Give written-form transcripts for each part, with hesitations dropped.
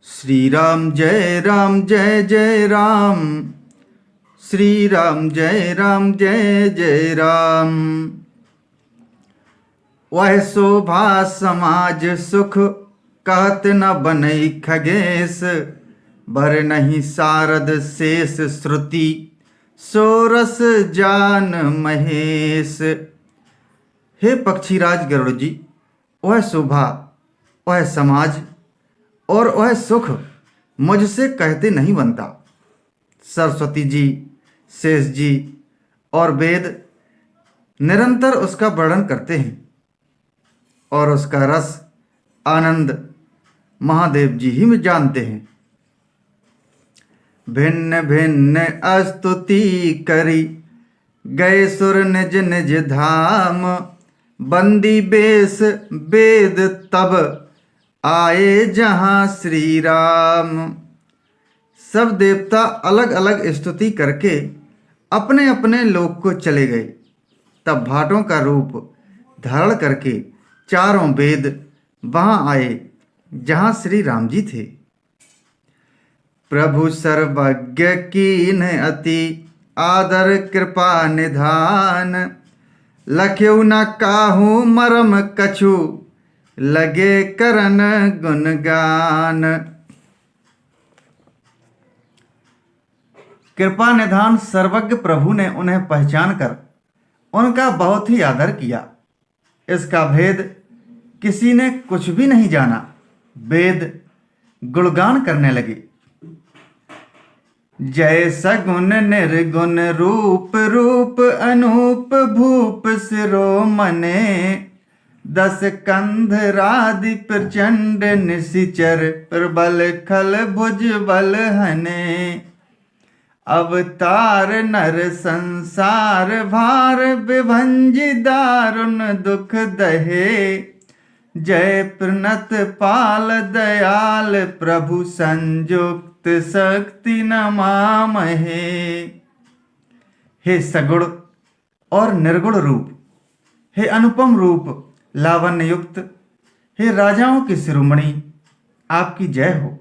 श्री राम जय जय राम। श्री राम जय जय राम। वह शोभा समाज सुख कहत न बनई खगेश। भर नहीं सारद शेष श्रुति सोरस जान महेश। हे पक्षीराज गरुड़ जी, वह शोभा, वह समाज और वह सुख मुझसे कहते नहीं बनता। सरस्वती जी, शेष जी और वेद निरंतर उसका वर्णन करते हैं और उसका रस आनंद महादेव जी ही में जानते हैं। भिन्न भिन्न स्तुति करी गए सुर निज निज धाम। बंदी बेस वेद तब आए जहां श्री राम। सब देवता अलग अलग स्तुति करके अपने अपने लोक को चले गए। तब भाटों का रूप धारण करके चारों वेद वहां आए जहां श्री राम जी थे। प्रभु सर्वज्ञ कीन अति आदर कृपा निधान। लख्यऊ न काहू मरम कछु लगे करन गुणगान। कृपा निधान सर्वज्ञ प्रभु ने उन्हें पहचान कर उनका बहुत ही आदर किया। इसका भेद किसी ने कुछ भी नहीं जाना। वेद गुणगान करने लगे। जय सगुण निर्गुण रूप रूप अनूप भूप शिरोमणे। दस कंधरादि प्रचंड निशिचर प्रबल खल भुज बल हने। अवतार नर संसार भार विभंज दारुण दुख दहे। जय प्रणत पाल दयाल प्रभु संयुक्त शक्ति नमामहे। हे सगुण और निर्गुण रूप, हे अनुपम रूप लावण्य युक्त, हे राजाओं की शिरोमणि, आपकी जय हो।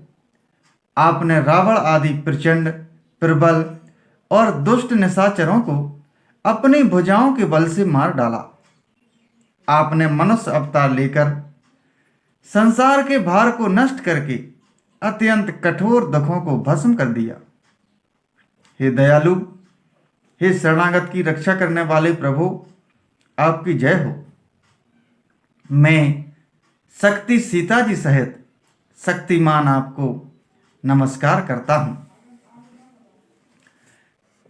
आपने रावण आदि प्रचंड प्रबल और दुष्ट निशाचरों को अपनी भुजाओं के बल से मार डाला। आपने मनुष्य अवतार लेकर संसार के भार को नष्ट करके अत्यंत कठोर दुखों को भस्म कर दिया। हे दयालु, हे शरणागत की रक्षा करने वाले प्रभु, आपकी जय हो। मैं शक्ति सीता जी सहित शक्तिमान आपको नमस्कार करता हूं।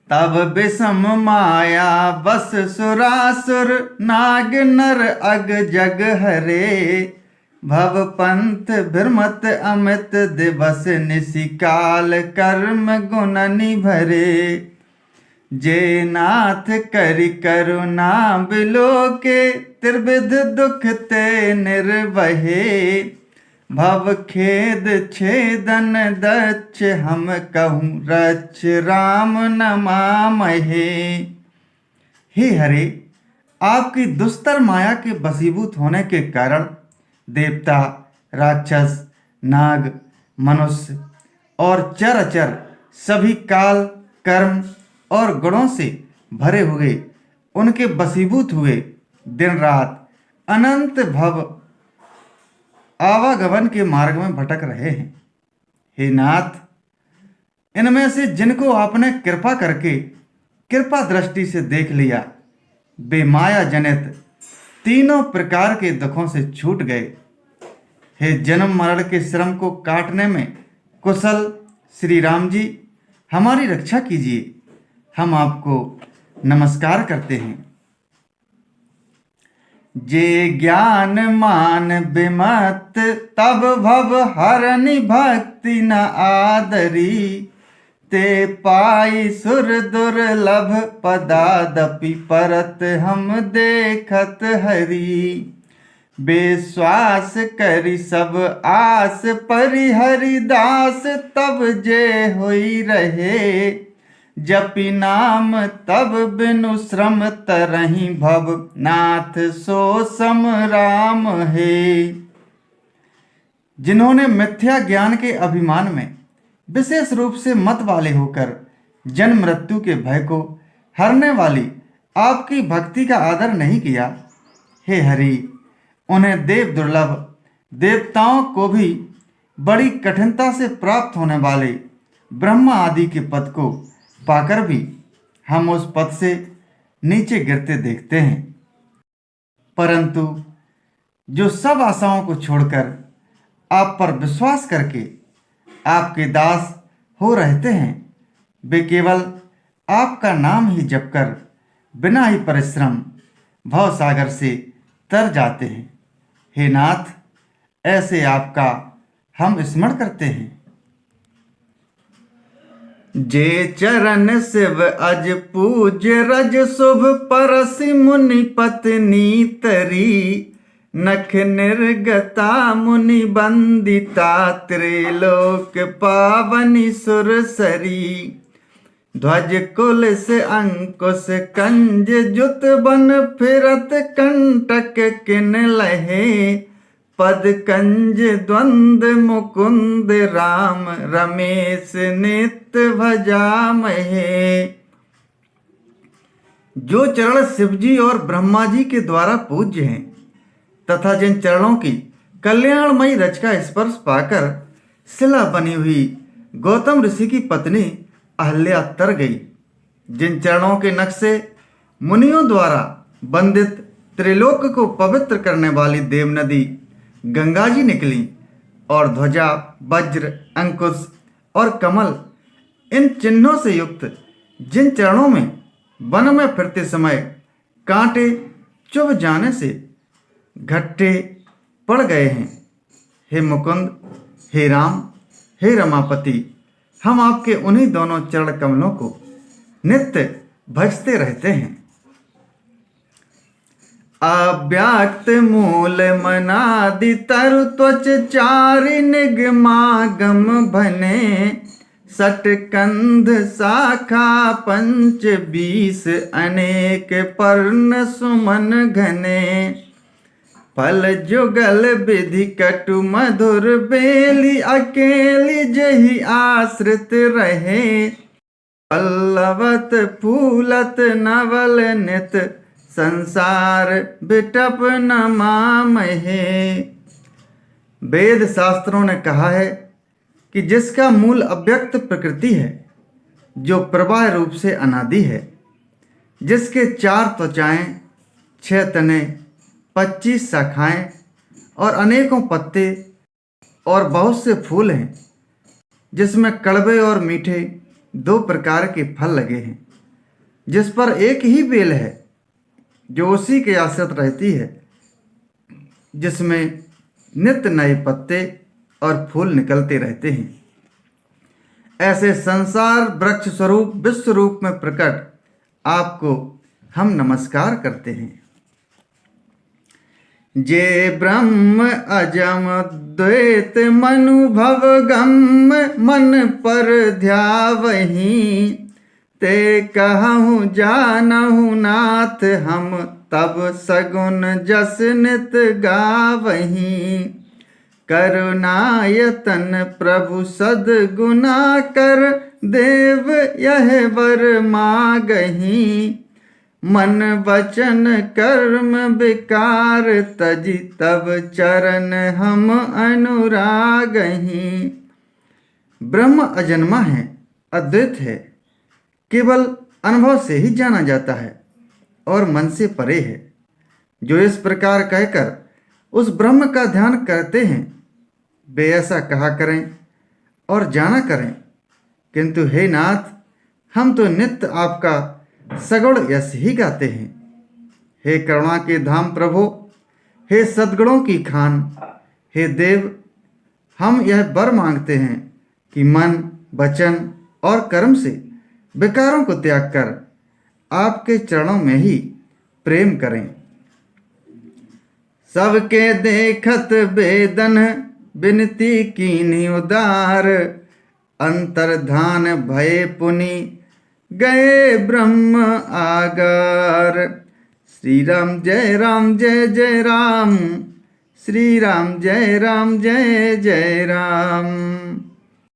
तब विषम माया बस सुरासुर नाग नर अग जग हरे। भव पंथ भ्रमत अमित दिवस निशिकाल कर्म गुण निभरे। जे नाथ करि करुणा बिलोके त्रिविध दुख ते निर्वहे। भव खेद छेदन दक्ष हम कहूँ रक्ष राम नमामहे। हे हरे, आपकी दुस्तर माया के बसीभूत होने के कारण देवता, राक्षस, नाग, मनुष्य और चर सभी काल, कर्म और गुणों से भरे हुए उनके बसीभूत हुए दिन रात अनंत भव आवागमन के मार्ग में भटक रहे हैं। हे नाथ, इनमें से जिनको आपने कृपा करके कृपा दृष्टि से देख लिया, वे माया जनित तीनों प्रकार के दुखों से छूट गए। हे जन्म मरण के श्रम को काटने में कुशल श्री राम जी, हमारी रक्षा कीजिए। हम आपको नमस्कार करते हैं। जे ज्ञान मान विमत तब भव हरनि भक्ति न आदरी। ते पाई सुर दुर्लभ पदादपि परत हम देखत हरि। विश्वास करि सब आस परिहरि दास तब जे होई रहे। जपि नाम तब बिनु श्रम तरहि भव नाथ सो सम राम हे। जिन्होंने मिथ्या ज्ञान के अभिमान में विशेष रूप से मत वाले होकर जन्म मृत्यु के भय को हरने वाली आपकी भक्ति का आदर नहीं किया। हे हरि, उन्हें देव दुर्लभ देवताओं को भी बड़ी कठिनता से प्राप्त होने वाले ब्रह्मा आदि के पद को पाकर भी हम उस पद से नीचे गिरते देखते हैं। परंतु जो सब आशाओं को छोड़कर आप पर विश्वास करके आपके दास हो रहते हैं, वे केवल आपका नाम ही जपकर बिना ही परिश्रम भव सागर से तर जाते हैं। हे नाथ, ऐसे आपका हम स्मरण करते हैं। जे चरण शिव अज पूज्य रज शुभ परसि मुनि पत्नी तरी, नख निर्गता मुनि बंदिता त्रिलोक पावनी सुरसरी। ध्वज कुल से अंकुश कंज जुत बन फिरत कंटक किन लहे, पद कंज द्वंद मुकुंद राम रमेश नित्य भजामहे। जो चरण शिवजी और ब्रह्मा जी के द्वारा पूज्य हैं तथा जिन चरणों की कल्याणमयी रच का स्पर्श पाकर शिला बनी हुई गौतम ऋषि की पत्नी अहल्या तर गई, जिन चरणों के नख से मुनियों द्वारा बंदित त्रिलोक को पवित्र करने वाली देव नदी गंगा जी निकली, और ध्वजा वज्र अंकुश और कमल इन चिन्हों से युक्त जिन चरणों में वन में फिरते समय कांटे चुभ जाने से घट्टे पड़ गए हैं। हे मुकुंद, हे राम, हे रमापति, हम आपके उन्हीं दोनों चरण कमलों को नित्य भजते रहते हैं। अव्याक्त मूल मनादि तरु त्वच चारि निगमागम भने, सट कंध शाखा पंच 20 अनेक पर्ण सुमन घने। फल जुगल विधि कटु मधुर बेली, अकेली जही आश्रित रहे। पल्लवत फूलत नवल नित, संसार बिटप न मामहे। वेद शास्त्रों ने कहा है कि जिसका मूल अव्यक्त प्रकृति है, जो प्रवाह रूप से अनादि है, जिसके 4 त्वचाएं, 6 तने, 25 शाखाएं और अनेकों पत्ते और बहुत से फूल हैं, जिसमें कड़वे और मीठे 2 प्रकार के फल लगे हैं, जिस पर एक ही बेल है जो उसी के आश्रित रहती है, जिसमें नित्य नए पत्ते और फूल निकलते रहते हैं। ऐसे संसार वृक्ष स्वरूप विश्व रूप में प्रकट आपको हम नमस्कार करते हैं। जे ब्रह्म अजम द्वैत मनुभव गम, मन पर ध्यावहीं। ते कहूँ जानहु नाथ हम, तब सगुन जस नित गावहीं। करुणायतन प्रभु सद्गुना कर, देव यह वर मागहीं। मन वचन कर्म विकार तजी, तब चरण हम अनुरागहीं। ब्रह्म अजन्मा है, अद्वैत है, केवल अनुभव से ही जाना जाता है और मन से परे है। जो इस प्रकार कहकर उस ब्रह्म का ध्यान करते हैं, वे ऐसा कहा करें और जाना करें। किंतु हे नाथ, हम तो नित्य आपका सगुण यश ही गाते हैं। हे करुणा के धाम प्रभु, हे सद्गुणों की खान, हे देव, हम यह वर मांगते हैं कि मन वचन और कर्म से विकारों को त्याग कर आपके चरणों में ही प्रेम करें। सबके देखत वेदन विनती कीन्ही उदार, अंतर्धान भय पुनि गए ब्रह्म आगार। श्री राम जय जय राम, श्री राम जय जय राम।